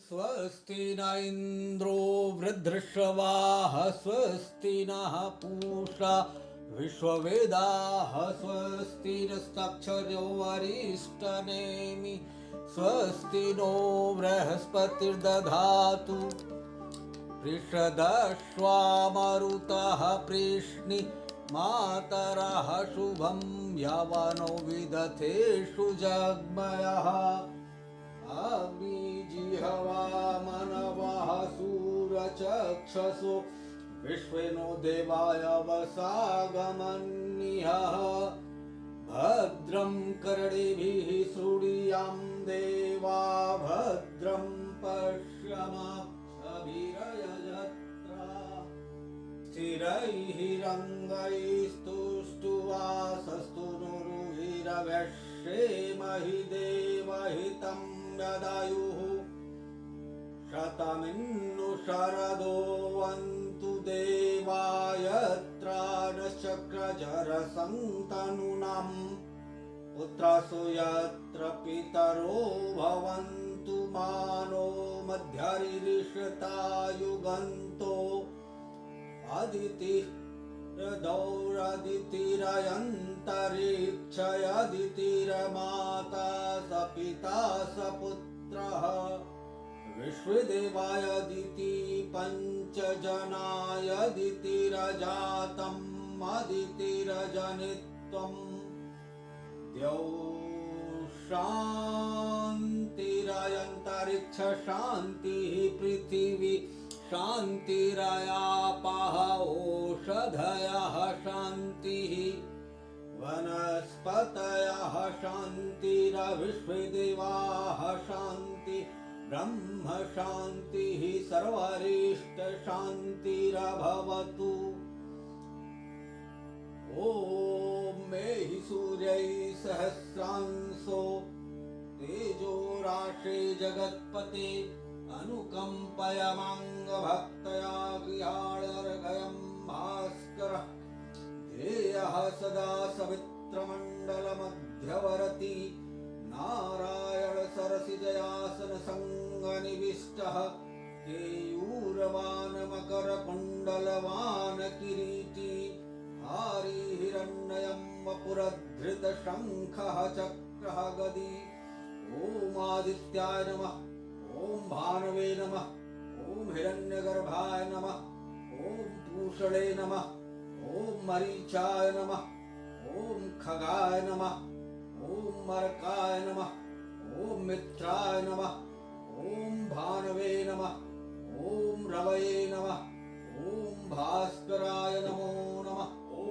स्वस्ति न इन्द्रो वृद्धश्रवाः स्वस्ति नः पूषा विश्ववेदाः स्वस्ति नस्ताक्षर्यो वरिष्ठनेमि स्वस्ति नो बृहस्पतिर्दधातु पृषदश्वामरुतः प्रीष्णि मातरः शुभं यवनो विदथेषु जग्मयः अग्निजिह्वा मनवः सूरचक्षसो विश्वेनो देवाय वसागमन्यः भद्रं कर्णिभिः शृणुयाम देवा भद्रं पश्यमाक्षभिर्यजत्रा स्थिरैः रङ्गैस्तुष्टुवासस्तु नुरुभिरवश्येमहि देवहितं यदायुः शतमिन्नु शरदो वन्तु देवायत्रा नश्चक्रजरसन्तनूनां पुत्रासु यत्र पितरो भवन्तु मानो मध्यरिषतायुगन्तो अदितिरयन्तरिक्षयदितिरमाता स पिता स पुत्रः विश्वदेवायदिति पञ्चजनायदितिरजातम् अदितिरजनित्वम् द्यौशान्तिरयन्तरिक्ष शान्तिः पृथिवी शान्तिरयापः ओषधयः शान्तिः वनस्पतयः शान्तिरविश्वदेवाः शान्ति ब्रह्म शान्तिः सर्वरिष्ट शान्तिरभवतु। ॐ मेहि सूर्यै सहस्रांशो तेजो राशे जगत्पते अनुकंपय माङ्गभक्तया गृहाणर्घयं भास्करः ध्येयः सदा सवित्रमण्डलमध्यवर्ती नारायण सरसिजयासन संगनिविष्टः केयूरवान मकर कुण्डलवान किरीटी हारी हिरण्मयं वपुरधृत शंखः चक्रः गदी। ॐ आदित्याय नमः ॐ भानवे नमः ॐ हिरण्यगर्भाय नमः ॐ पूषणे नमः ॐ मरीचाय नमः ॐ खगाय नमः ॐ मरकाय नमः ॐ मित्राय नमः ॐ भानवे नमः ॐ रवये नमः ॐ भास्कराय नमो नमः। ॐ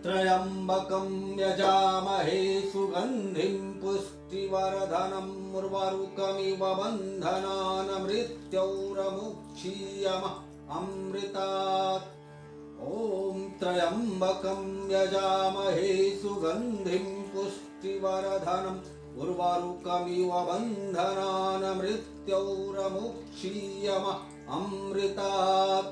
त्र्यम्बकं यजामहे सुगन्धिं पुष्टिवर्धनम् उर्वारुकमिव बन्धनान् मृत्योर्मुक्षीयमामृतात्। ॐ त्र्यम्बकं यजामहे सुगन्धिं पुष्टिवर्धनम् उर्वारुकमिव बन्धनान् मृत्योर्मुक्षीयमामृतात्।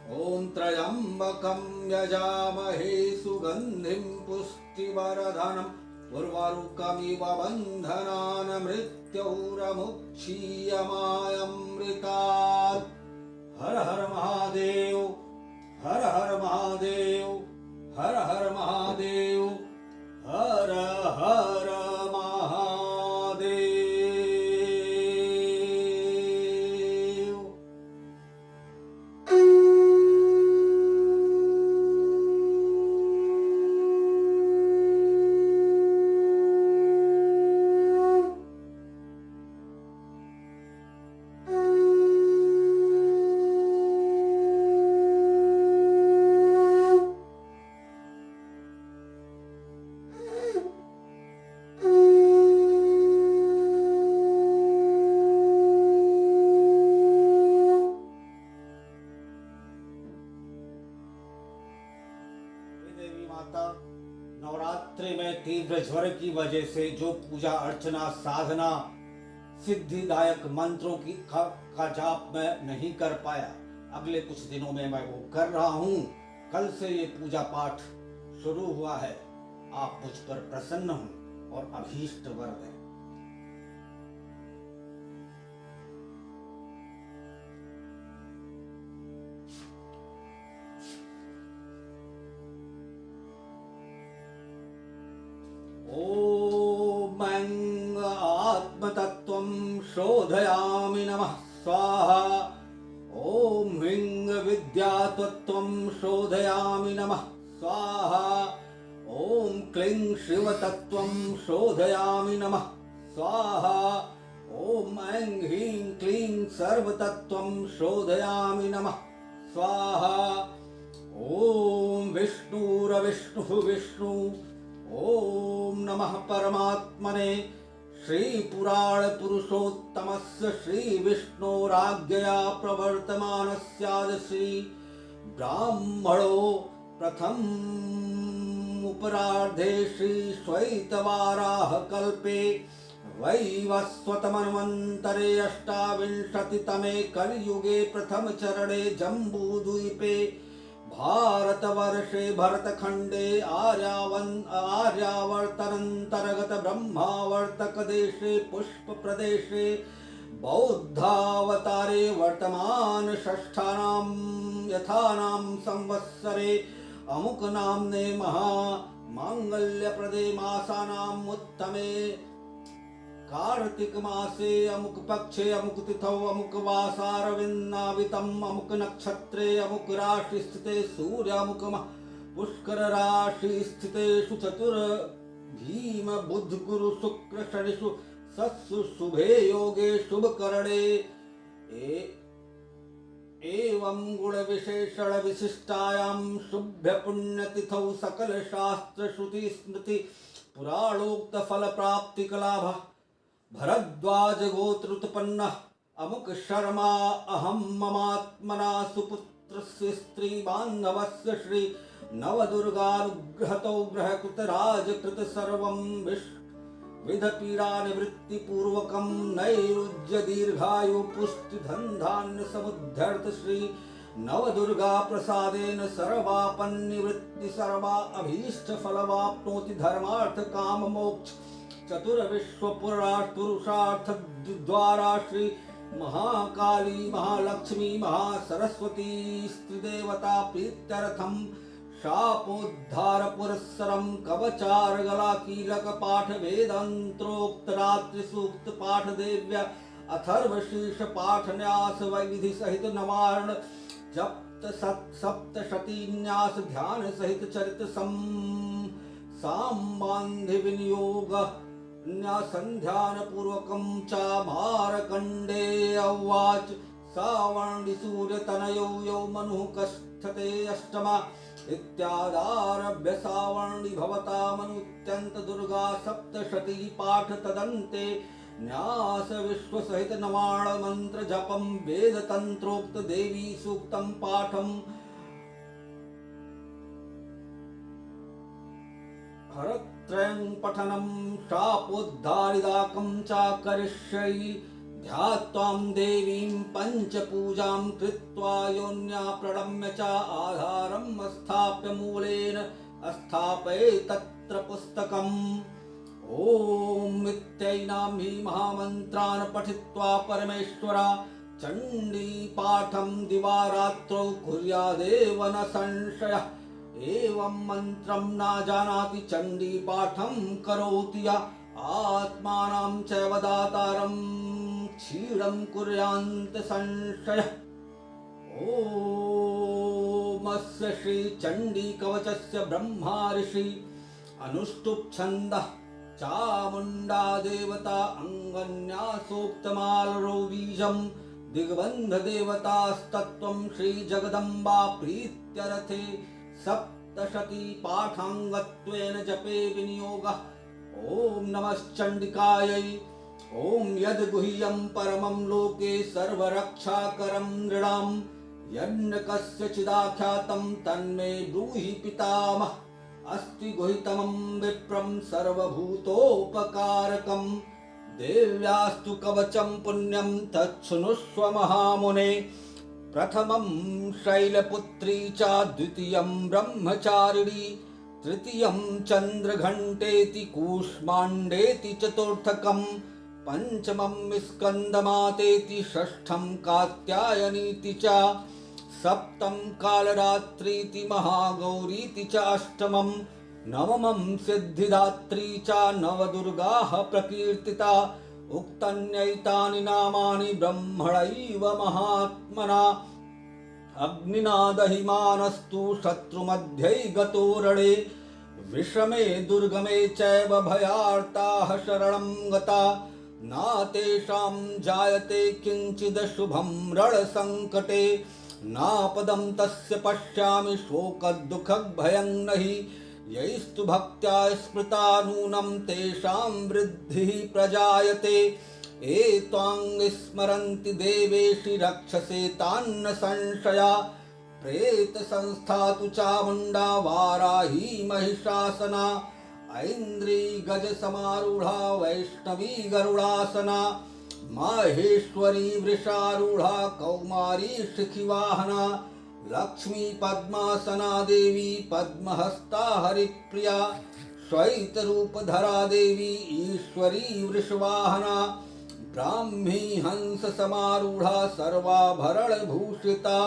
ॐ त्र्यम्बकं यजामहे सुगन्धिं पुष्टिवर्धनम् उर्वारुकमिव बन्धनान् मृत्योर्मुक्षीयमामृतात्। हर हर महादेव हर हर महादेव हर हर महादेव हर हर महादेव। नवरात्रि में तीव्र ज्वर की वजह से जो पूजा अर्चना साधना सिद्धिदायक मंत्रों की का जाप मैं नहीं कर पाया, अगले कुछ दिनों में मैं वो कर रहा हूँ। कल से ये पूजा पाठ शुरू हुआ है। आप मुझ पर प्रसन्न हो और अभीष्ट वर है। आत्मतत्त्वं शोधयामि नमः स्वाहा। ॐ ह्रीं विद्यातत्त्वं शोधयामि नमः स्वाहा। ॐ क्लीं शिवतत्त्वं शोधयामि नमः स्वाहा। ॐ ऐं ह्रीं क्लीं सर्वतत्त्वं शोधयामि नमः स्वाहा। ॐ विष्णुरविष्णुः विष्णु। ॐ नमः परमात्मने श्रीपुराणपुरुषोत्तमस्य श्रीविष्णोराज्ञया प्रवर्तमानस्याद् श्री ब्राह्मणो प्रथमोपरार्धे श्रीश्वैतवाराह कल्पे वैवस्वतमन्वन्तरे अष्टाविंशतितमे कलियुगे प्रथमचरणे जम्बूद्वीपे भारतवर्षे भरतखण्डे आर्यावर्तनन्तर्गत ब्रह्मावर्तकदेशे पुष्पप्रदेशे बौद्धावतारे वर्तमान षष्ठानां यथानां संवत्सरे अमुक नाम्ने महामाङ्गल्यप्रदे मासानाम् उत्तमे कार्तिक मासे अमुक पक्षे अमुक तिथौ अमुक वासारविन्नावितम् अमुक नक्षत्रे अमुक राशि स्थिते सूर्य अमुक पुष्कर राशि स्थितेषु चतुर भीम बुध गुरु शुक्र शनिषु सत्सु शुभे योगे शुभ करणे एवं गुण विशेषण विशिष्टायां शुभ्य पुण्यतिथौ सकल शास्त्र श्रुति स्मृति पुराणोक्त फल प्राप्ति कलाभ भरद्वाज गोत्रोत्पन्नः अमुक शर्मा अहं ममात्मना सुपुत्रस्य स्त्री बान्धवस्य श्री नवदुर्गानुग्रहतो ग्रहकृत राजकृत सर्वं विध पीडा निवृत्ति पूर्वकं नैरुज्य दीर्घायु पुष्टि धन धान्य समुद्धर्त श्री नवदुर्गा प्रसादेन सर्वापन निवृत्ति सर्वा अभीष्ट फलवाप्नोति धर्मार्थ काम मोक्ष चतुर्विश्व पुरुषार्थ द्वारा श्री महाकाली महालक्ष्मी महासरस्वती स्त्रीदेवता प्रीत्यर्थम शापोद्धार पुरस्सरम कवचार गला कीलक पाठ वेदांत्रोक्त रात्रि सूक्त पाठ देव्या अथर्वशीर्ष पाठ न्यास वैविधि सहित नवारण जप्त सप्तशती न्यास ध्यान सहित चरित साम्बान्धि विनियोग संध्यान पूर्वकं च मारकंडे उवाच सावर्णि सूर्य तनयो यो मनुः कष्ठते अष्टमा इत्यादारभ्य सावर्णि भवता मनुत्यंत दुर्गा सप्तशती पाठ तदन्ते न्यास विश्व सहित नवाण मंत्र जपम वेद तंत्रोक्त देवी सूक्तम पाठम हरत्रयं पठनं शापोद्धारिदाकं च करिष्यि ध्यात्वां देवीं पञ्चपूजां कृत्वा योन्या प्रणम्य च आधारं स्थाप्य मूलेन स्थापये तत्र पुस्तकम् ॐ इत्यैनां हि महामन्त्रान् पठित्वा परमेश्वरा चण्डी पाठं दिवारात्रौ कुर्यादेव न संशयः एवं मंत्रं न जानाति चण्डी पाठं करोति या आत्मानं चैव दातारं क्षीणं कुर्यान्त संशयः ओमस्य श्री चण्डी कवचस्य ब्रह्मा ऋषि अनुष्टुप् छन्दः चामुण्डा देवता अंगन्यासोक्तमालरो बीजं दिग्बन्ध देवतास्तत्त्वं श्री जगदम्बा प्रीत्यर्थे सप्तशती पाठांगत्वेन जपे विनियोगः ओम नमश्चण्डिकायै ओम यद् गुह्यं परमं लोके सर्वरक्षाकरं नृणां यन्न कस्यचिदाख्यातं तन्मे ब्रूहि पितामह अस्ति गुहितमं विप्रं सर्वभूतोपकारकं देव्यास्तु कवचं पुण्यं तच्छृणुष्व महामुने प्रथमं शैलपुत्री च द्वितीयं ब्रह्मचारिणी तृतीयं चन्द्रघण्टेति कूष्माण्डेति चतुर्थकं पंचमं स्कन्दमातेति षष्ठं कात्यायनीति च सप्तम कालरात्रीति महागौरीति च अष्टमं नवमं सिद्धिदात्री च नवदुर्गाः प्रकीर्तिता उक्तन्यैतानि नामानि ब्रह्मणैव महात्मना अग्निना दहिमानस्तु शत्रुमध्ये गतो रणे विषमे दुर्गमे चैव भयार्ताः शरणं गता नातेषां जायते किंचिद शुभं रणसंकटे नापदं तस्य पश्यामि शोकदुःखभयं नहि यैस्तु भक्त्या स्मृता नूनं तेषां वृद्धिः प्रजायते एत्वां स्मरन्ति देवेशि रक्षसे तान्न संशया प्रेत संस्था तु चामुण्डा वाराही महिषासना ऐन्द्री गज समारूढ़ा वैष्णवी गरुड़ासना माहेश्वरी वृषारूढ़ा कौमारी शिखिवाहना लक्ष्मी पद्मासना देवी पद्महस्ता हरिप्रिया श्वेत रूपधरा देवी ईश्वरी वृषवाहना ब्राह्मी हंस समारूढ़ा सर्वाभरण भूषिता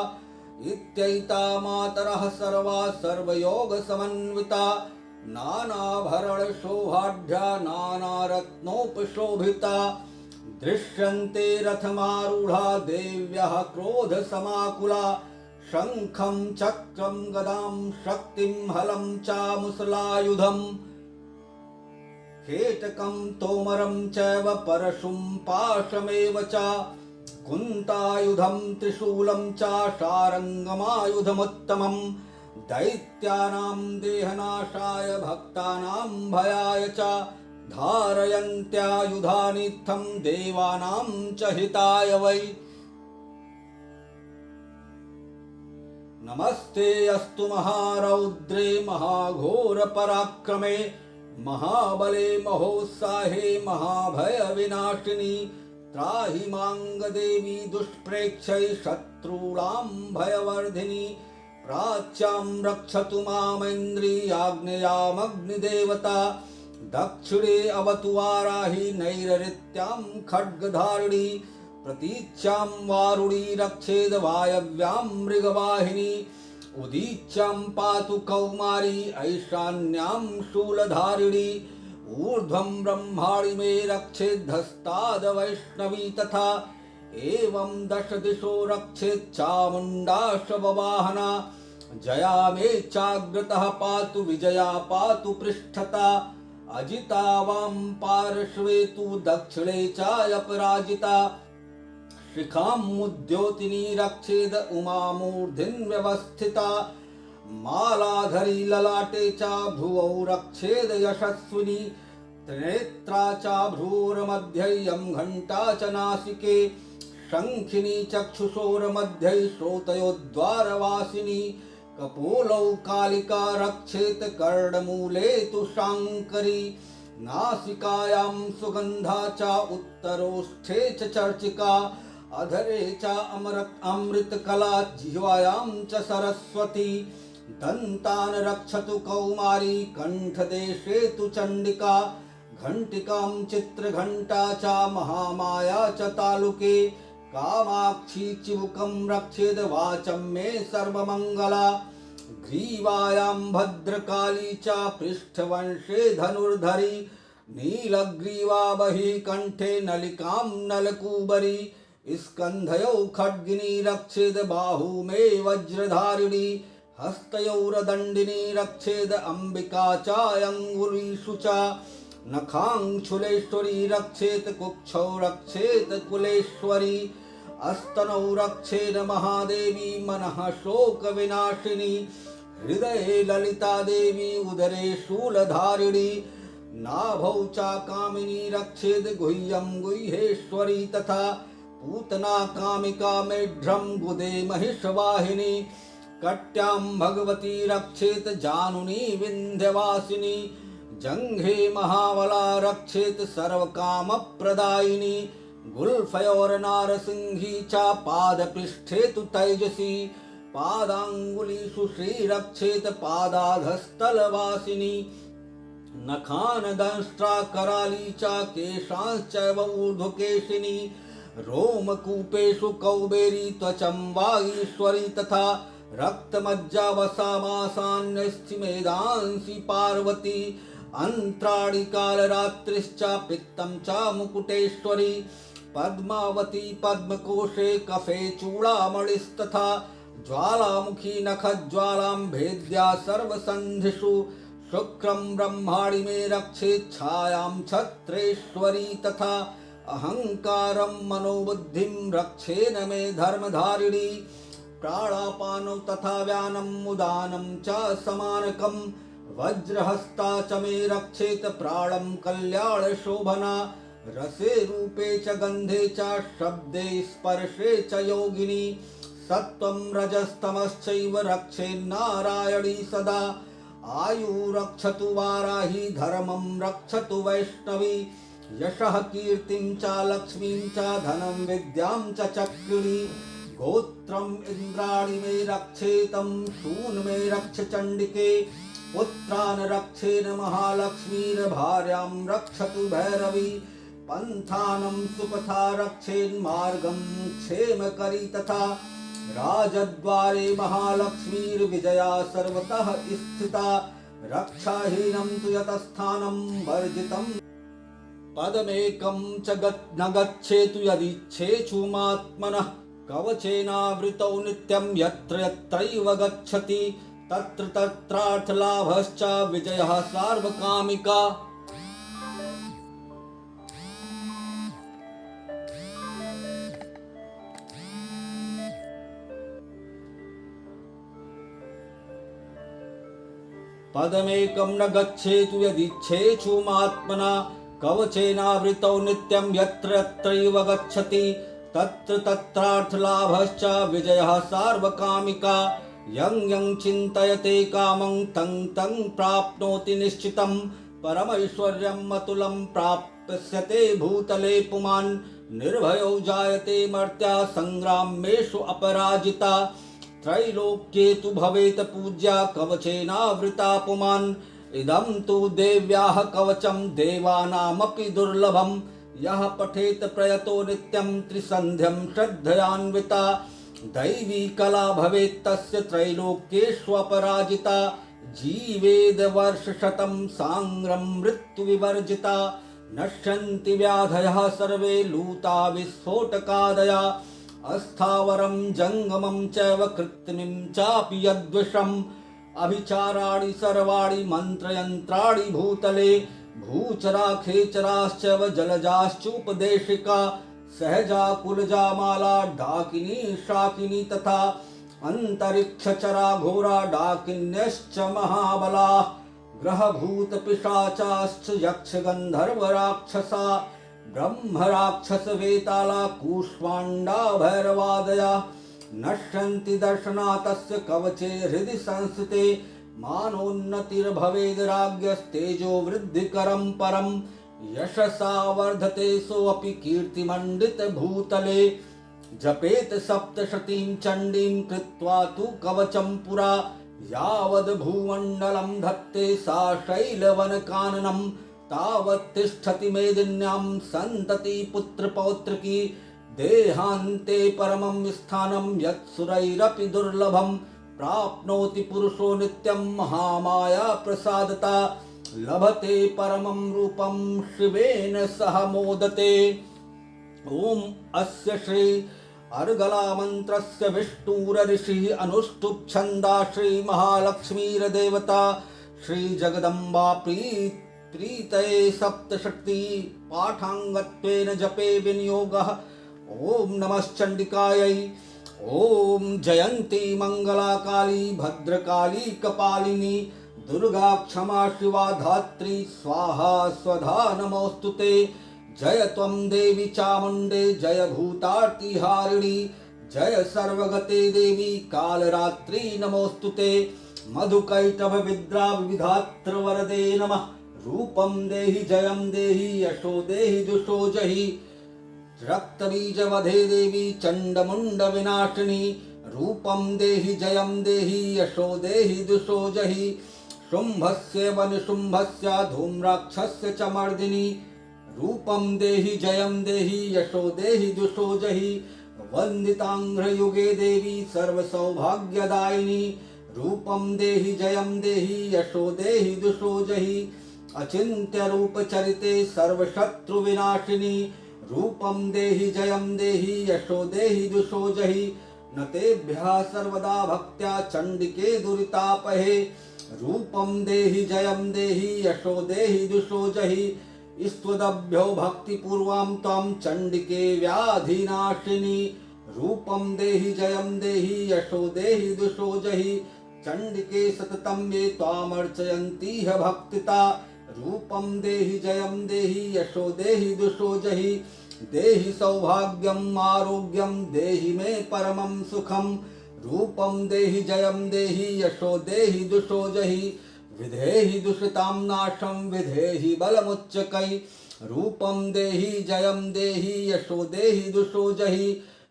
इत्यैता मातरः सर्वा सर्वयोग समन्विता नानाभरण शोभाढ्या नानारत्नोपशोभिता दृश्यन्ते रथमारूढ़ा देव्यः क्रोध समाकुला शंखं चक्रं गदां शक्तिं हलं चामुसलायुधम् केतकं तोमरं चैव परशुं पाशमेव च कुन्तायुधं त्रिशूलं च शारङ्गमायुधमुत्तमम् दैत्यानां देहनाशाय भक्तानां भयाय च धारयन्त्यायुधानित्थं देवानां च हिताय वै नमस्ते अस्तु महारौद्रे महाघोर पराक्रमे महाबले महोत्साहे महाभय विनाशिनी त्राहि मांग देवी दुष्प्रेक्षै शत्रूणां भयवर्धिनी प्राच्यां रक्षतु मामेन्द्री आग्नेयामग्निदेवता दक्षिणे अवतु वाराही नैरृत्यां खड्गधारिणी प्रतीच्यां वारुणी रक्षेद वायव्यां मृगवाहिनी उदीच्यां पातु कौमारी ऐशान्यां शूलधारिणी ऊर्ध्वं ब्रह्माणि मे रक्षेद्धस्ताद वैष्णवी तथा एवं दश दिशो रक्षेत् चामुण्डा शववाहना जया मे चाग्रतः पातु विजया पातु पृष्ठता अजिता वां पार्श्वे तु दक्षिणे चायपराजिता शिखामुद्योतिनी रक्षेद उमामूर्धिन् व्यवस्थिता मालाधरी ललाटे च भ्रुवौ रक्षेद यशस्विनी त्रिनेत्रा च भ्रूर्मध्ययं घण्टा च नासिके शंखिनी चक्षुषोर्मध्ये श्रोतयोद्वारवासिनी कपोलौ कालिका रक्षेत कर्णमूले तु शाङ्करी नासिकायां सुगन्धा च उत्तरोष्ठे च चर्चिका अधरे च अमृतकला जिह्वायां च सरस्वती दन्तान् रक्षतु कौमारी कण्ठदेशे तु चण्डिका घण्टिकां चित्रघण्टा च महामाया च तालुके कामाक्षी चिबुकं रक्षेद वाचं मे सर्वमङ्गला ग्रीवायां भद्रकाली च पृष्ठवंशे धनुर्धरी नीलग्रीवा बहि कंठे नलिकां नलकूबरी स्कन्धयो खड्गिनी रक्षेद बाहू मे वज्रधारिणी हस्तयोरदण्डिनी रक्षेद अंबिका चायंगुलीषु च नखांशूलेश्वरी रक्षेत कुक्षौ रक्षेत कुलेश्वरी अस्तनौ रक्षेद महादेवी मनः शोक विनाशिनी हृदये ललिता देवी उदरे शूलधारिणी नाभौ च कामिनी रक्षेद गुह्यं गुह्येश्वरी तथा पूतना कामिका मेढ्रं गुदे महिषवाहिनी कट्यां भगवती रक्षेत जानुनी विन्ध्यवासिनी जंघे महाबला रक्षेत सर्वकामप्रदायिनी गुल्फयोर्नारसिंही च पादपृष्ठे तु तैजसी पादांगुलीषु श्रीरक्षेत पादाधस्तलवासिनी नखानदंष्ट्रा कराली च केशांश्चैव ऊर्ध्वकेशिनी रोमकूपेषु कौबेरी त्वचं वागीश्वरी तथा रक्तमज्जावसामासान्यस्थिमेधांसि पार्वती अंत्राणि कालरात्रिश्च पित्तं च मुकुटेश्वरी पद्मावती पद्मकोशे कफे चूड़ामणिस्तथा ज्वालामुखी नखज्वालां भेद्या सर्वसन्धिषु शुक्रं ब्रह्माणि मे रक्षेत् छायां छत्रेश्वरी तथा अहंकारं मनोबुद्धिं रक्षेन मे धर्मधारिणी प्राणापानौ तथा व्यानम् उदानं च समानकं वज्रहस्ता च मे रक्षेत प्राणं कल्याणशोभना रसे रूपे च गन्धे च शब्दे स्पर्शे च योगिनी सत्वं रजस्तमश्चैव रक्षेन्नारायणी सदा आयु रक्षतु वाराही धर्मं रक्षतु वैष्णवी यशः कीर्तिं च लक्ष्मीं च धनं विद्यां च चक्रिणी गोत्रम् इन्द्राणि मे रक्षेतं शून् मे रक्ष चण्डिके पुत्रान् रक्षेन महालक्ष्मीर्भार्यां रक्षतु भैरवी पन्थानं सुपथा रक्षेन्मार्गं क्षेमकरी तथा राजद्वारे महालक्ष्मीर्विजया सर्वतः स्थिता रक्षाहीनं तु यतस्थानं वर्जितं पदमेकं च न गच्छेतु यदिच्छेषुमात्मनः कवचेनावृतौ नित्यं यत्र यत्रैव गच्छति तत्र तत्रार्थलाभश्च विजयः सार्वकामिका पदमेकं न गच्छेतु यदिच्छेषुमात्मना कवचेनावृतौ नित्यं यत्र यत्रैव गच्छति तत्र तत्रार्थलाभश्च विजयः सार्वकामिका यं यं चिन्तयते कामं तं तं प्राप्नोति निश्चितं परमैश्वर्यम् अतुलं प्राप्स्यते भूतले पुमान् निर्भयो जायते मर्त्या संग्रामेषु अपराजिता त्रैलोक्ये तु भवेत् पूज्या कवचेनावृता पुमान् इदं तु देव्याः कवचं देवानामपि दुर्लभं यः पठेत् प्रयतो नित्यं त्रिसन्ध्यं श्रद्धयान्विता दैवी कला भवेत् तस्य त्रैलोक्येष्वपराजिता जीवेद वर्षशतं सांग्रं मृत्युविवर्जिता नश्यन्ति व्याधयः सर्वे लूता विस्फोटकादया अस्थावरं जंगमं चैव कृत्रिमं चापि यद्विषम् अभिचाराणि सर्वाणि मंत्रयंत्राणि भूतले भूचरा खेचराश्चैव जलजाश्चोपदेशिका सहजा कुलजा माला डाकिनी शाकिनी तथा अंतरिक्षचरा घोरा डाकिन्यश्च महाबला ग्रहभूत पिशाचाश्च यक्ष गंधर्व राक्षसा ब्रह्म राक्षस वेताला कूष्मांडा भैरवादया नश्यन्ति दर्शनातस्य कवचे हृदि संस्थिते मानोन्नतिर्भवेद् राज्ञस्तेजो वृद्धिकरं परं यशसा वर्धते सोऽपि कीर्तिमण्डित भूतले जपेत सप्तशतीं चण्डीं कृत्वा तु कवचं पुरा यावद् भूमण्डलं धत्ते सा शैलवनकाननं तावत् तिष्ठति मेदिन्यां सन्तति पुत्रपौत्रकी देहान्ते परमं स्थानं यत्सुरैरपि दुर्लभं प्राप्नोति पुरुषो नित्यं महामाया प्रसादता लभते परमं रूपं शिवेन सह मोदते। ओम अस्य श्री अर्गला मंत्रस्य विष्णुरऋषिः अनुष्टुप् छन्दा श्री महालक्ष्मीर्देवता श्री जगदम्बा प्रीतये सप्तशक्ति पाठांगत्वेन जपे विनियोगः। ओम नमश्चंडिकायै। ओम जयंती मंगला काली भद्रकाली कपालिनी दुर्गा क्षमा शिवा धात्री स्वाहा स्वधा नमोस्तुते। जय त्वं देवी चामुंडे जय भूतार्तिहारिणी जय सर्वगते देवी कालरात्रि नमोस्तुते। मधुकैटभ विद्रा विविधात्र वरदे नमः। रूपं देहि जयं देहि यशो देहि जुषो जहि। रक्तबीज वधे देवी चंडमुंड विनाशिनी रूपं देहि जयं देहि यशो देहि दुषो जहि। शुंभस्य वनिशुंभस्य धूम्राक्षस्य च मर्दिनी रूपं देहि जयं देहि यशो देहि दुषो जहि। वंदितांघ्रयुगे देवी सर्वसौभाग्यदायिनी रूपं देहि जयं देहि यशो देहि दुषो जहि। अचिन्त्य रूप चरिते सर्वशत्रु विनाशिनी रूपम देहि जयम देहि यशो देहि दुषो जहि न तेभ्यः सर्वदा भक्त्या चंडिके दुरितापहे रूपम देहि जयम देहि यशो देहि दुषो जहि स्तुदभ्यो भक्तिपूर्वं त्वं चंडिके व्याधिनाशिनी रूपम देहि जयम देहि यशो देहि दुषो जहि चंडिके सततं ये त्वामर्चयन्ति ह भक्तिता रूपम देहि जयम देहि यशो देहि दुषो जहि देहि सौभाग्यम आरोग्यम देहि मे परमं सुखम रूपम देहि जयम देहि यशो देहि दुषो जहि विधेहि दुषितां नाशं विधेहि बलमुच्चकै रूपम देहि जयम देहि यशो देहि दुषो जहि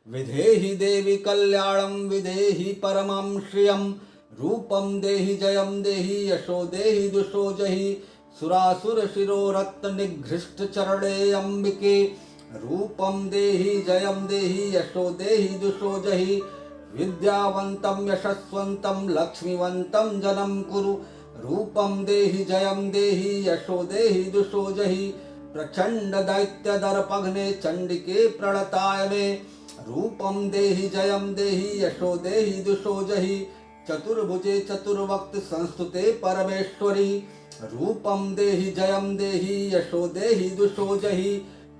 विधेहि देवि कल्याणं विधेहि परमं श्रियं रूपम देहि जयम देहि यशो देहि दुषो जहि सुरासुर शिरो रत्न निघृष्ट चरणे अंबिके रूपम देहि जयम देहि यशो देहि दुषो जहि विद्यावन्तं यशस्वन्तं लक्ष्मीवन्तं जनं कुरु रूपम देहि जयम देहि यशो देहि दुषो जहि प्रचंड दैत्य दर्पघ्ने चंडिके प्रणताय मे रूपम देहि जयम देहि यशो देहि दुषो जहि चतुर्भुजे चतुर्वक्त संस्तुते परमेश्वरी रूपम देहि जयम देहि यशो देहि दुषो जहि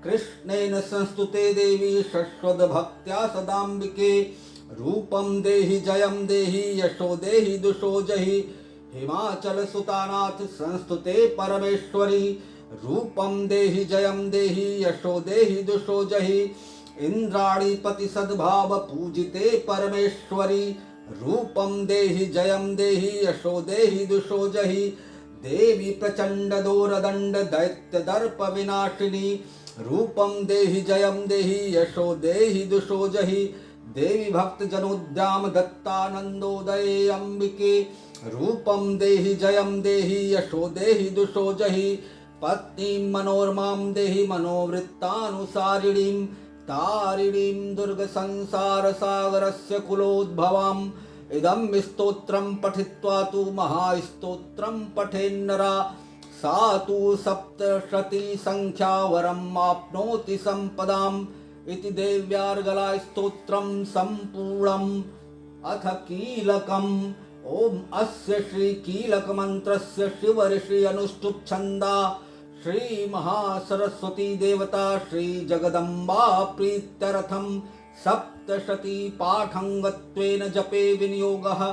कृष्णेन संस्तुते देवी शश्वत भक्त्या सदाम्बिके रूपम देहि जयम देहि यशो देहि दुषो जहि हिमाचल सुतानाथ संस्तुते परमेश्वरी रूपम देहि जयम देहि यशो देहि दुषो जहि इंद्राणीपति सद्भाव पूजिते परमेश्वरी रूपम देहि जयम देहि यशो देहि दुषो जहि देवी प्रचंड दोरदंड दैत्य दर्प विनाशिनी रूपम देहि जयम देहि यशो देहि दुषो जहि देवी भक्त जनोद्याम दत्तानंदोदये अंबिके रूपम देहि जयम देहि यशो देहि दुषो जहि पत्नी मनोरमां देहि मनोवृत्तानुसारिणीं तारिणीं दुर्ग संसार सागरस्य कुलोद्भवाम् इदं स्तोत्रं पठित्वा तु महास्तोत्रं पठेन्नरा सा तु सप्तशती संख्या वरम् आप्नोति संपदाम् इति देव्यार्गला स्तोत्रं सम्पूर्णम् अथ कीलकम् ओम अस्य श्री कीलक मंत्रस्य शिव ऋषि अनुष्टुप छंदा श्री महासरस्वती देवता श्री जगदम्बा प्रीत्यर्थम सप्तशती पाठंगत्वेन जपे विनियोगः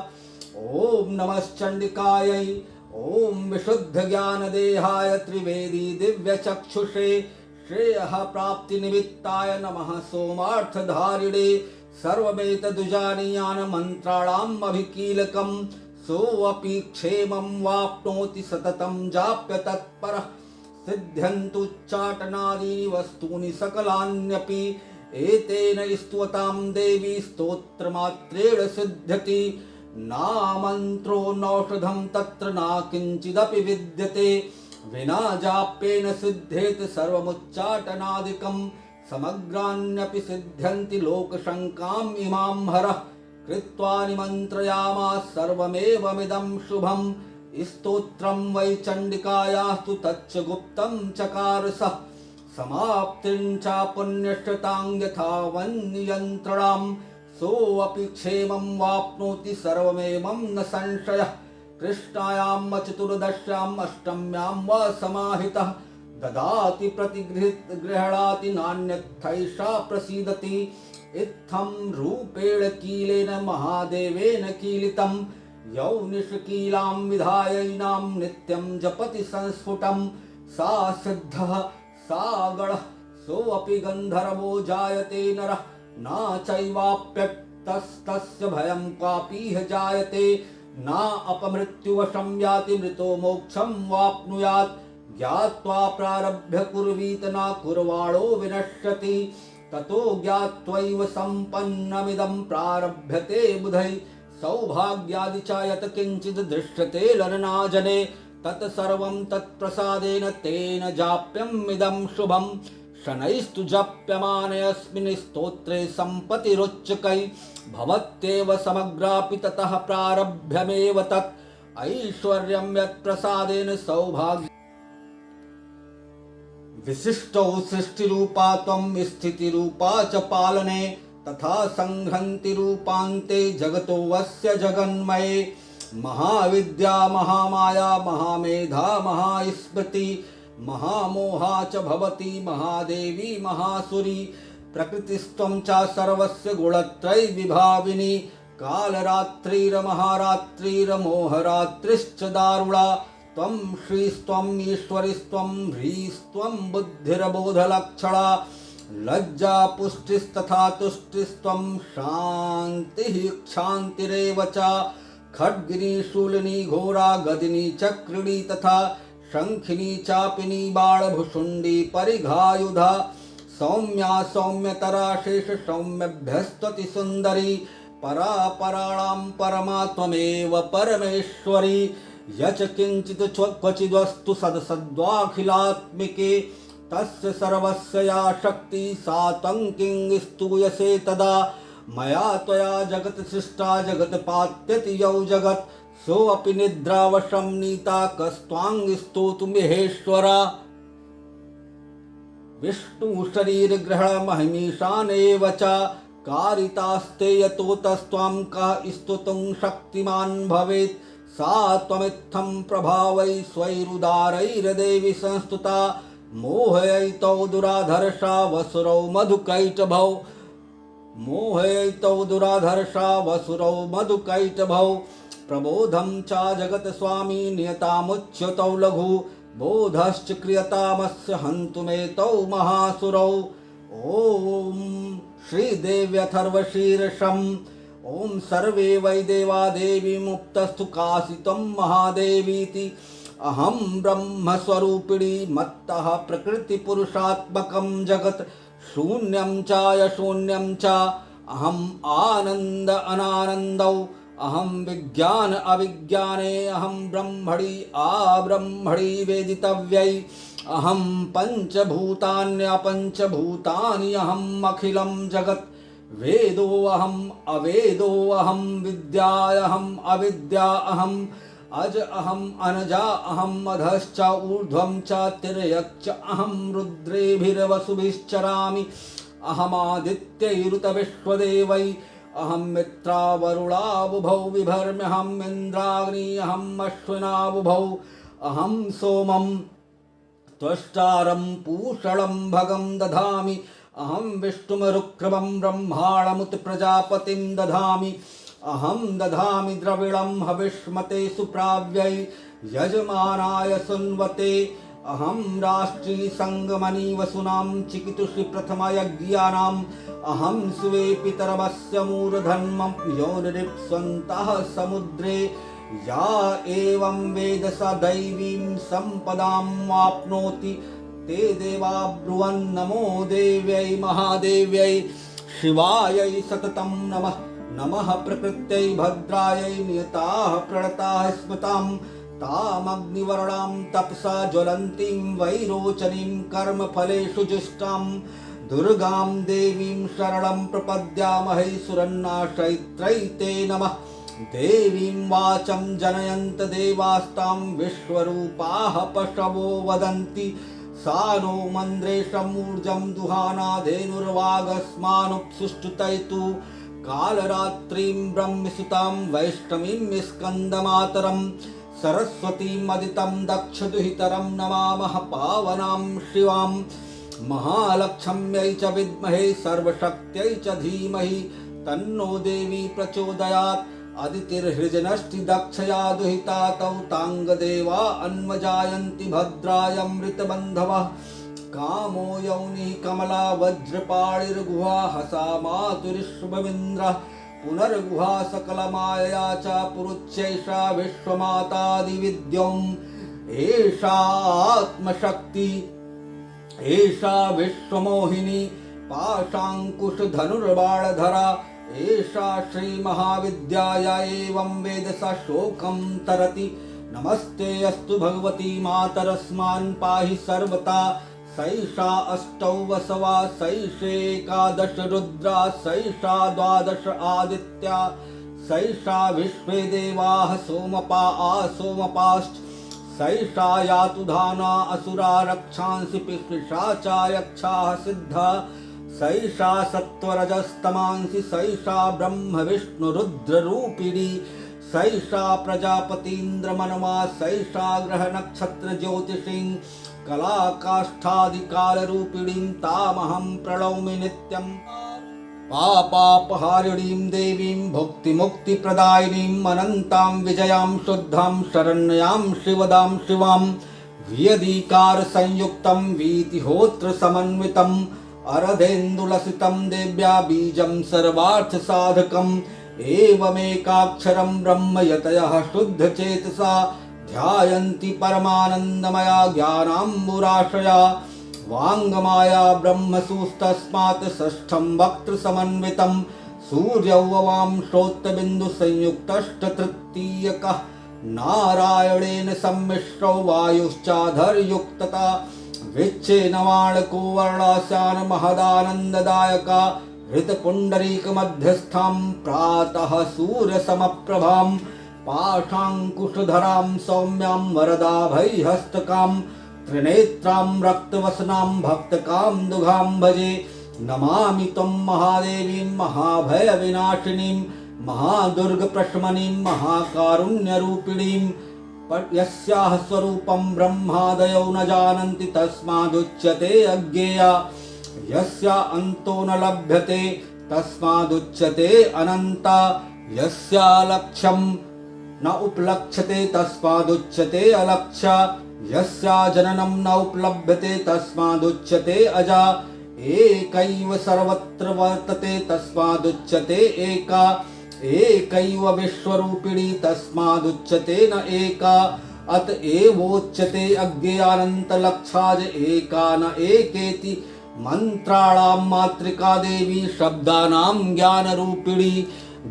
ओम नमश्चंडिकायै ओम विशुद्ध ज्ञान देहाय त्रिवेदी दिव्य चक्षुषे श्रेयः प्राप्ति निमित्ताय नमः सोमार्थधारिणे सर्वमेतदुजानीयान मंत्राणाम् अभिकीलकम् सोऽपि क्षेमं वाप्नोति सततं जाप्य तत्परः सिद्ध्यन्तु चाटनादीनि वस्तूनि सकलान्यपि एतेन स्तुवतां देवी स्तोत्रमात्रेण सिद्ध्यति नामन्त्रो नौषधं तत्र न किञ्चिदपि विद्यते विना जाप्येन सिद्धेत सर्वमुच्चाटनादिकम् समग्रान्यपि सिद्ध्यन्ति लोकशङ्काम् इमां हरः कृत्वा निमन्त्रयामास सर्वमेवमिदं शुभम् स्तोत्रं वै चण्डिकायास्तु तच्च गुप्तं चकार सः समाप्तिं च पुण्यश्रतां यथा वन्ययन्त्रणां सोऽपि क्षेमं वाप्नोति सर्वमेवं न संशयः कृष्णायां चतुर्दश्याम् अष्टम्यां वा समाहितः ददाति प्रतिगृह्णाति नान्यथैषा प्रसीदति इत्थं रूपेण कीलेन महादेवेन कीलितं यौ निष्कीलां विधायैनां नित्यं जपति संस्फुटं सा सिद्धः सा गणः सोऽपि गन्धर्वो जायते नरः न चैवाप्यतस्तस्य भयं क्वापीह जायते न अपमृत्युवशं याति मृतो मोक्षं वाप्नुयात् ज्ञात्वा प्रारभ्य कुर्वीत न कुर्वाणो विनश्यति ततो ज्ञात्वैव सम्पन्नमिदं प्रारभ्यते बुधै सौभाग्यादि च यत् किञ्चित् दृश्यते ललनाजने तत् सर्वं तत्प्रसादेन तेन जाप्यमिदं शुभम् शनैस्तु जप्यमाने अस्मिन् स्तोत्रे सम्पतिरुच्चकै भवत्येव समग्रापि ततः प्रारभ्यमेव तत् ऐश्वर्यं यत् प्रसादेन सौभाग्य विशिष्टौ सृष्टिरूपा त्वं स्थितिरूपा च पालने तथा संहन्ति रूपान्ते जगतो वस्य जगन्मये महाविद्या महामाया महामेधा महास्मृति महामोहा च भवति महादेवी महासुरी प्रकृतिस्त्वं च सर्वस्य गुणत्रय विभाविनी कालरात्रिर्महारात्रिर्मोहरात्रिश्च दारुणा त्वं श्रीस्त्वं ईश्वरीस्त्वं ह्रीस्त्वं बुद्धिर्बोधलक्षणा लज्जा पुष्टिस्तथा तुष्टिस्त्वं शान्तिः क्षान्तिरेव च खड्गिनी शूलिनी घोरा गदिनी चक्रिणी तथा शंखिनी चापिनी बाणभुषुंडी परिघायुधा सौम्या सौम्यतरा शेष सौम्यभ्यस्तति सुंदरी परा पराणां परमा त्वमेव परमेश्वरी यच किंचित् क्वचिद्वस्तु सदसद्वाखिलात्मिके तस्य सर्वस्य या शक्ति सा तं किं स्तूयसे तदा मया त्वया जगत् सृष्टा जगत् पात्यति यौ जगत् सोऽपि निद्रावशं नीता कस्त्वां स्तोतुमिहेश्वरा विष्णु शरीर ग्रहण महिमीशानेव च कारितास्ते यतोतस्त्वां कः स्तुतुं शक्तिमान् भवेत् सा त्वमित्थं प्रभावै स्वैरुदारैर्देवि संस्तुता मोहयितौ दुराधर्षा वसुरौ मधुकैटभौ मधुकैटभौ प्रबोधं च जगत स्वामी नियतामुच्युतौ लघु बोधश्च क्रियतामस्य हन्तुमेतौ महासुरौ ॐ श्रीदेव्यथर्वशीर्षम् ॐ सर्वे वै देवा देवी मुक्तस्तु कासितं महादेवीति अहं ब्रह्मस्वरूपिणी मत्तः प्रकृतिपुरुषात्मकं जगत् शून्यं चायशून्यं च अहम् आनन्द अनानन्दौ अहं विज्ञान अविज्ञाने अहं ब्रह्मणि आब्रह्मणि वेदितव्यै अहं पञ्चभूतान्यपञ्चभूतानि अहम् अखिलं जगत् वेदोऽहम् अवेदोऽहं विद्याहम् अविद्या अहम् अज अहम् अनजा अहम् अधश्च ऊर्ध्वं च तिर्यक् च अहं रुद्रेभिर्वसुभिश्चरामि अहमादित्यैरुतविश्वदेवै अहं मित्रावरुणाबुभौ विभर्म्यहम् इन्द्राग्नि अहम् अश्विनाबुभौ अहं सोमं त्वष्टारं पूषणं भगं दधामि अहं विष्णुमरुक्रमं ब्रह्माणमुत प्रजापतिं दधामि अहं दधामि द्रविणं हविष्मते सुप्राव्यै यजमानाय सुन्वते अहं राष्ट्री संगमनी वसुनां चिकितुषि प्रथमयज्ञानाम् अहं सुवे पितरमस्य मूर्धन्मं योनिरिप्स्वन्तः समुद्रे या एवं वेद स दैवीं सम्पदां वाप्नोति ते देवा ब्रुवन् नमो देव्यै महादेव्यै शिवायै सततं नमः नमः प्रकृत्यै भद्रायै नियताः प्रणताः स्मतां तामग्निवर्णां तपसा ज्वलन्तीं वैरोचनीं कर्मफलेषु जुष्टां दुर्गां देवीं शरणं प्रपद्यामहे सुरन्नाशैत्रै ते नमः देवीं वाचं जनयन्त देवास्तां विश्वरूपाः पशवो वदन्ति सा नो मन्द्रेशमूर्जं दुहानाधेनुर्वागस्मानुपसुष्टुतैतु कालरात्रीं ब्रह्मसुतां वैष्णवीं स्कन्दमातरं सरस्वतीं अदितं दक्षदुहितरं नमामः पावनां शिवां महालक्ष्म्यै च विद्महे सर्वशक्त्यै च धीमहि तन्नो देवी प्रचोदयात् अदितिर्हृजनष्टि दक्षया दुहिता तौ ताङ्गदेवा अन्वजायन्ति भद्रायमृतबन्धवः कामो यौनिः कमला वज्रपाणिर्गुहा हसा मातुरिष्वमिन्द्रः पुनर्गुहा सकलमायया च पुरुच्यैषा विश्वमातादिविद्योम् एषा आत्मशक्ति एषा विश्वमोहिनी पाशाङ्कुशधनुर्बाणधरा एषा श्रीमहाविद्याया एवं वेद स शोकं तरति नमस्ते अस्तु भगवती मातरस्मान् पाहि सर्वता सैषा अष्टौ वसवा सैषेकादश रुद्रा सैषा द्वादश आदित्या सैषा विश्वे देवाः सोमपा आसोमपाश्च सैषा यातु धाना असुरा रक्षांसि पिशाचा यक्षाः सिद्धा सैषा सत्वरजस्तमांसि सैषा ब्रह्म विष्णु रुद्र रूपिणी सैषा प्रजापतीन्द्रमनमा सैषा ग्रह नक्षत्र ज्योतिषीं कला काष्ठादिकाल रूपिणीं तामहं प्रणौमि नित्यम् पापापहारिणीं देवीं भुक्तिमुक्तिप्रदायिनीं अनन्तां विजयां शुद्धां शरण्यां शिवदां शिवां वियदीकार संयुक्तं वीतिहोत्र समन्वितम् अरधेन्दुलसितं देव्या बीजं सर्वार्थ साधकम् एवमेकाक्षरं ब्रह्म यतयः शुद्धचेतसा ध्यायन्ति परमानन्दमया ज्ञानाम्बुराशया वाङ्गमाया ब्रह्मसूस्तस्मात् षष्ठं वक्त्रसमन्वितं सूर्यौववांशोत्तबिन्दुसंयुक्तष्टतृतीयकः नारायणेन सम्मिश्रौ वायुश्चाधर्युक्तता विच्छेनवाणको वर्णास्यान् महदानन्ददायका हृतपुण्डरीकमध्यस्थां प्रातः सूर्यसमप्रभां पाशाङ्कुशधरां सौम्यां वरदाभयहस्तकां त्रिनेत्रां रक्तवसनां भक्तकां दुघां भजे नमामि त्वं महादेवीं महाभयविनाशिनीं महादुर्गप्रशमनीं महाकारुण्यरूपिणीं यस्याः स्वरूपं ब्रह्मादयो न जानन्ति तस्मादुच्यते अज्ञेया यस्या अन्तो न लभ्यते तस्मादुच्यते अनन्ता यस्या लक्ष्यं न उपलक्ष्यते तस्मादुच्यते अलक्ष्या यस्या जननं न उपलभ्यते तस्मादुच्यते अजा एकैव सर्वत्र वर्तते तस्मादुच्यते एका एकैव विश्वरूपिणी तस्मादुच्यते न एका अत एवोच्यते अज्ञेयानन्तलक्षाज एका न एकेति मंत्राणां मातृका देवी शब्दानां ज्ञानरूपिणी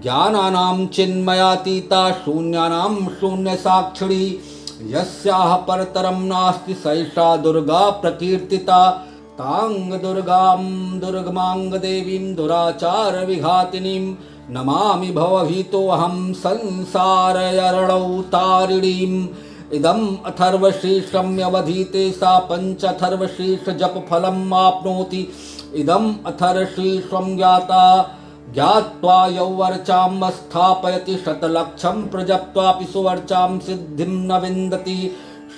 ज्ञानानां चिन्मयातीता शून्यानां शून्यसाक्षिणी यस्याः परतरं नास्ति सैषा दुर्गा प्रकीर्तिता तांग दुर्गां दुर्गमांग देवीं दुराचार विघातिनीं नमामि भवभीतोऽहं संसारयरणौ तारिणीम् इदम् अथर्वशीर्षं व्यवधीते सा पञ्चथर्वशीर्ष जप फलम् आप्नोति इदम् अथर्वशीर्षं ज्ञात्वा यौवर्चां स्थापयति शतलक्षं प्रजप्त्वापि सुवर्चां सिद्धिं न विन्दति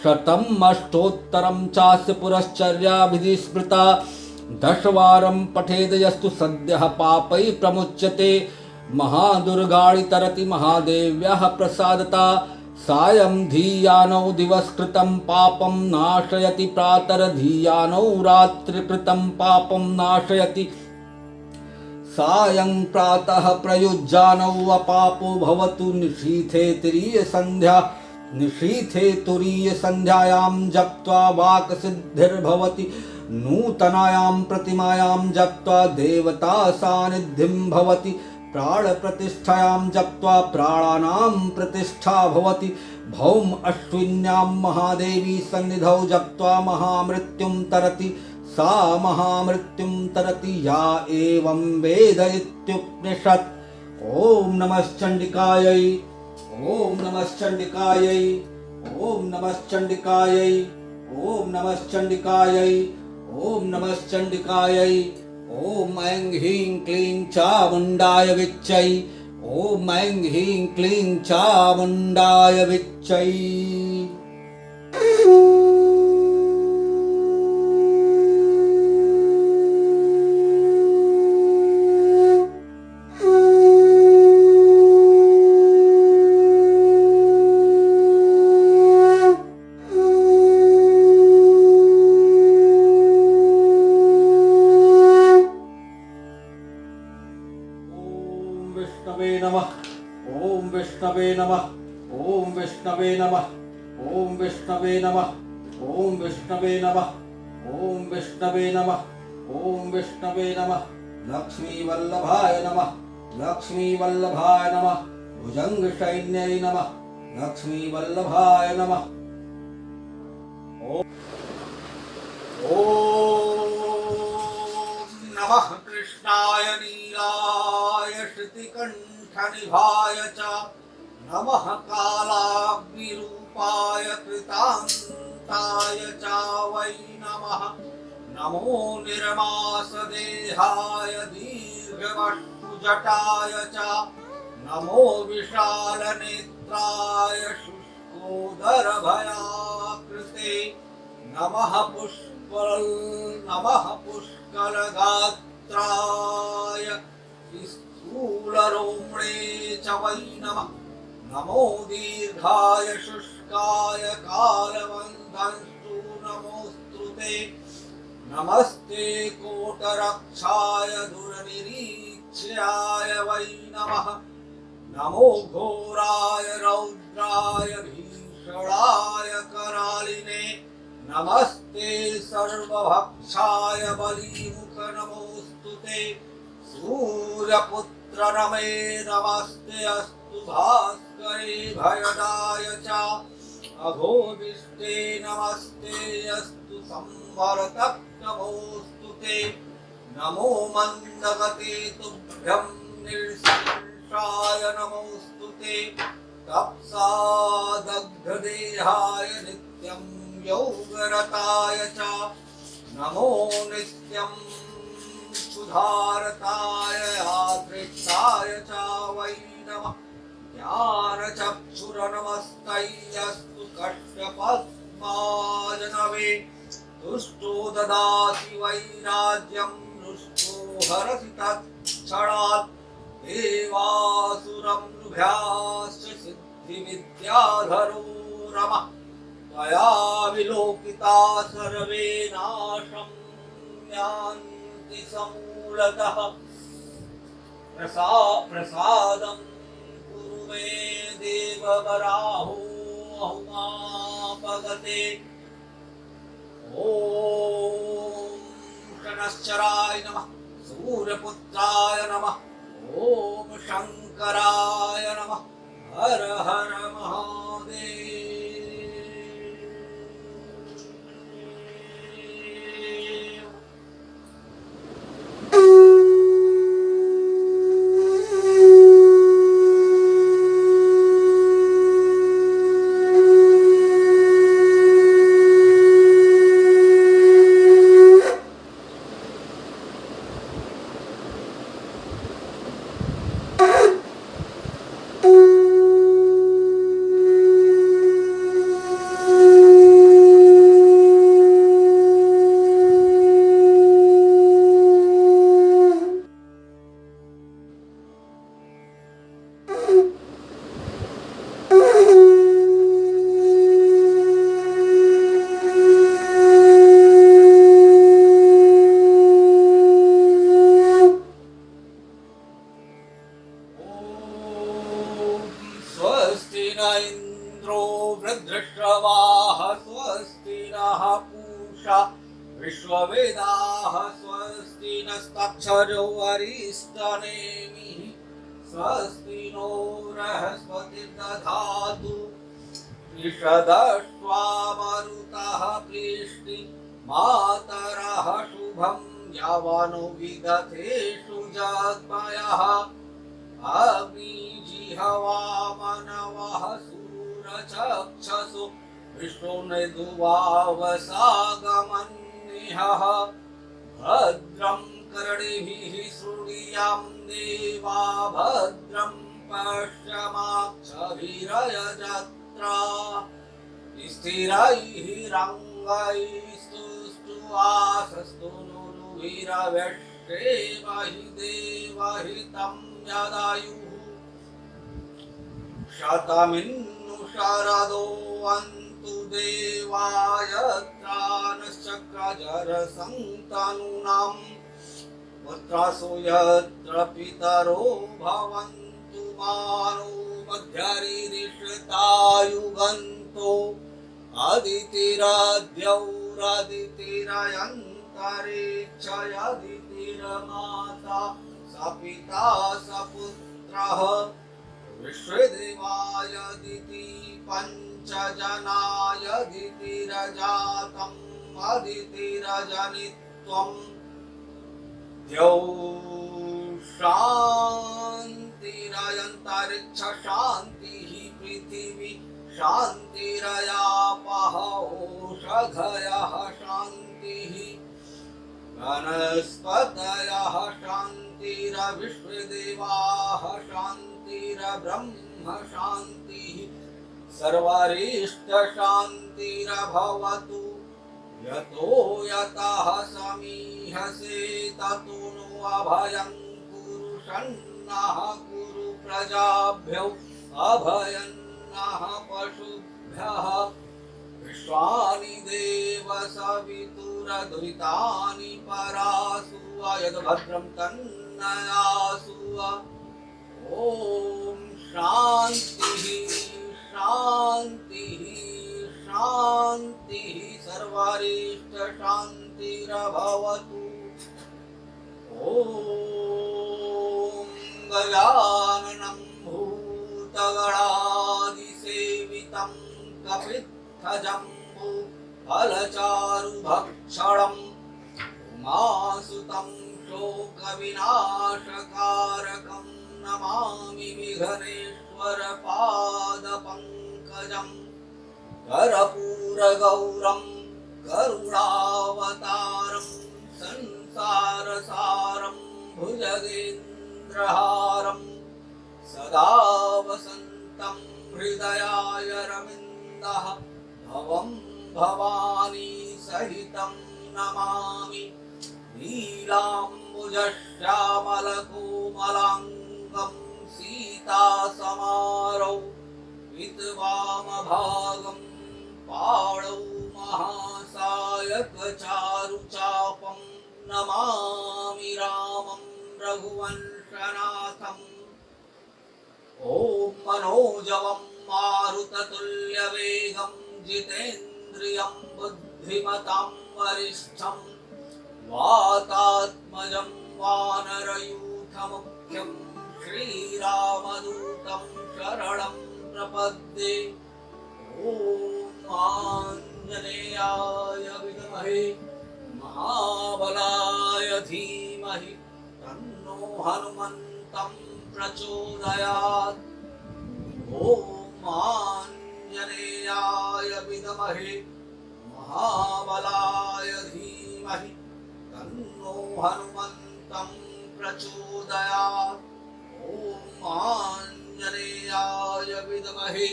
शतम् अष्टोत्तरं चास्य पुरश्चर्या विधि स्मृता दशवारं पठेद यस्तु सद्यः पापै प्रमुच्यते महादुर्गाणि तरति महादेव्याः प्रसादता सायं धीयानौ दिवसकृतं पापं नाशयति प्रातर्धीयानौ रात्रिकृतं पापं नाशयति सायं प्रातः प्रयुज्यानौ अपापो भवतु निशीथे तुरीय संध्यायां जप्त्वा वाक्सिद्धिर्भवति नूतनायां प्रतिमायां जप्त्वा देवता सान्निध्यं भवति प्राण प्रतिष्ठायां जप्त्वा प्राणानां प्रतिष्ठा भवति भौम अश्विन्यां महादेवी सन्निधौ जप्त्वा महामृत्युं तरति सा महामृत्युं तरति या एवं वेद इत्युपनिषत्। ओम नमश्चंडिकायै ओम नमश्चंडिकायै ओम नमश्चंडिकायै ओम नमश्चंडिकायै ओम नमश्चंडिकायै ओम ऐं ह्रीं क्लीं चामुण्डाय विच्चै ओम ऐं ह्रीं क्लीं चामुण्डाय विच्चै। ओम विष्णवे नमः ओम विष्णवे नमः ओम विष्णवे नमः ओम विष्णवे नमः ओम विष्णवे नमः ओम विष्णवे नमः। लक्ष्मी वल्लभाय नमः लक्ष्मी वल्लभाय नमः भुजंग सैन्यै नमः लक्ष्मी वल्लभाय नमः। ओम नमः कृष्णाय नीलाय श्रुतिकण्ठ निभाय च नमः कालाग्निरूपाय कल्पाय कृतान्ताय च वै नमः। नमो निर्मासदेहाय दीर्घवक्षुजटाय च। नमो विशालनेत्राय शुष्कोदरभयाकृते। नमः पुष्कलगात्राय स्थूलरोम्णे च वै नमः। नमो दीर्घाय शुष्काय कालवन्धंस्तु नमोऽस्तुते। नमस्ते कोटरक्षाय दुर्निरीक्ष्याय वै नमः। नमो घोराय रौद्राय भीषणाय करालिने। नमस्ते सर्वभक्षाय बलिमुख नमोऽस्तुते। सूर्यपुत्र नमे नमस्ते अस्तु भास्करे भयदाय च। अघोदिष्टे नमस्ते अस्तु संवरतः नमोऽस्तुते। नमो मन्दगते तुभ्यं निर्शीर्षाय नमोऽस्तुते। तप्सा दग्धदेहाय नित्यं योगरताय च। नमो नित्यं सुधारताय आदृष्टाय च वै नमः। ज्ञानचक्षुरनमस्तैस्तु कष्टपद्माजनवे। तुष्टो ददाति वैराज्यं रुष्टो हरसि तत्क्षणात्। देवासुरमृभ्याश्च सिद्धिविद्याधरो रमः। त्वया विलोकिता सर्वे नाशं यान्ति समूलतः। प्रसादं कुरु मे देववराहो अहुमापगते। ॐ शनश्चराय नमः। सूर्यपुत्राय नमः। ॐ शङ्कराय नमः। हर हर महादेव। इंद्रो वृद्धश्रवाः स्वस्ति नः पूषा विश्ववेदाः स्वस्ति नस्तक्षरो अरिष्टनेमिः स्वस्ति नो बृहस्पतिर्दधातु त्रिषदश्वामरुतः प्रीष्टि मातरः शुभं यावानो विदधेषु जग्मयः अग्निजिह्वा मनवः सूरचक्षसु विष्णुर्निदुवावसागमन्निहः भद्रं कर्णिभिः शृणुयाम देवा भद्रं पश्यमाक्षभिर्यजत्रा स्थिरैरङ्गैस्तुष्ट्वासस्तु नुरुभिरवश्येमहि देवहितं यदायुः शतमिन्नु शरदो अन्तु देवाय त्राणश्चक्रजरसन्तनूनां पुत्रासो यत्र पितरो भवन्तु मानो मध्यरीरिषतायुगन्तो अदितिरद्यौरदितिरयन्तरिक्षयदितिरमाता सपिता सपुत्रः विश्वदेवायदिति पञ्चजनायदितिरजातम् अदितिरजनित्वम् द्यौः शान्तिरयन्तरिक्ष शान्तिः पृथिवी शान्तिरयापः ओषधयः शान्तिः वनस्पतयः शान्तिरविश्वदेवाः शान्तिरब्रह्म शान्तिः सर्वरिष्ट शान्तिरभवतु यतो यतः समीहसे ततो नो अभयं कुरु षण्णः कुरु प्रजाभ्यो अभयन्नः पशुभ्यः विश्वानि देव सवितुरदुरितानि परासु यद्भद्रं तन्नयासु ॐ शान्तिः शान्तिः शान्तिः सर्वरिष्ट शान्तिरभवतु ॐ गजाननं भूतगणादिसेवितं कपित्थजम्बू फलचारुभक्षणम् उमासुतं शोकविनाशकारकं नमामि विघ्नेश्वर पादपङ्कजम् कर्पूरगौरं करुणावतारं संसारसारं भुजगेन्द्रहारं सदा वसन्तं हृदयाय रविन्दः भवं भवानी सहितं नमामि नीलाम्बुजश्यामलकोमलाङ्गं सीतासमारौ विद्वामभागं पाणौ महासायकचारुचापं नमामि रामं रघुवंशनाथम् ॐ मनोजवं मारुततुल्यवेगं जितेन्द्रियं बुद्धिमतां वरिष्ठं वातात्मजं वानरयूथमुख्यं श्रीरामदूतं शरणं प्रपद्ये ॐ आञ्जनेयाय विद्महे महाबलाय धीमहि तन्नो हनुमन्तं प्रचोदयात् ॐ आञ्जनेयाय विद्महे महाबलाय धीमहि तन्नो हनुमन्तं प्रचोदयात् ॐ आञ्जनेयाय विद्महे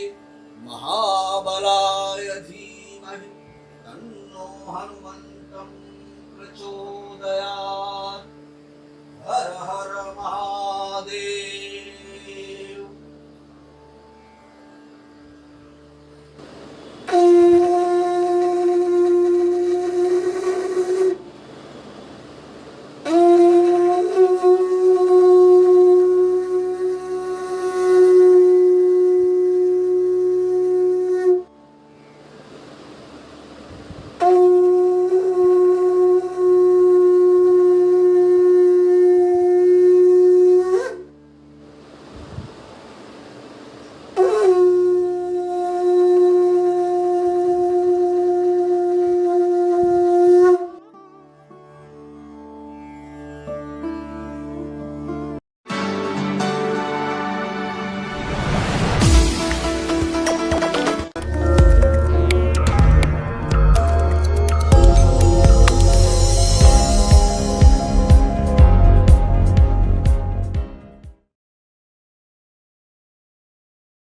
महाबलाय धीमहि तन्नो हनुमन्तं प्रचोदयात्।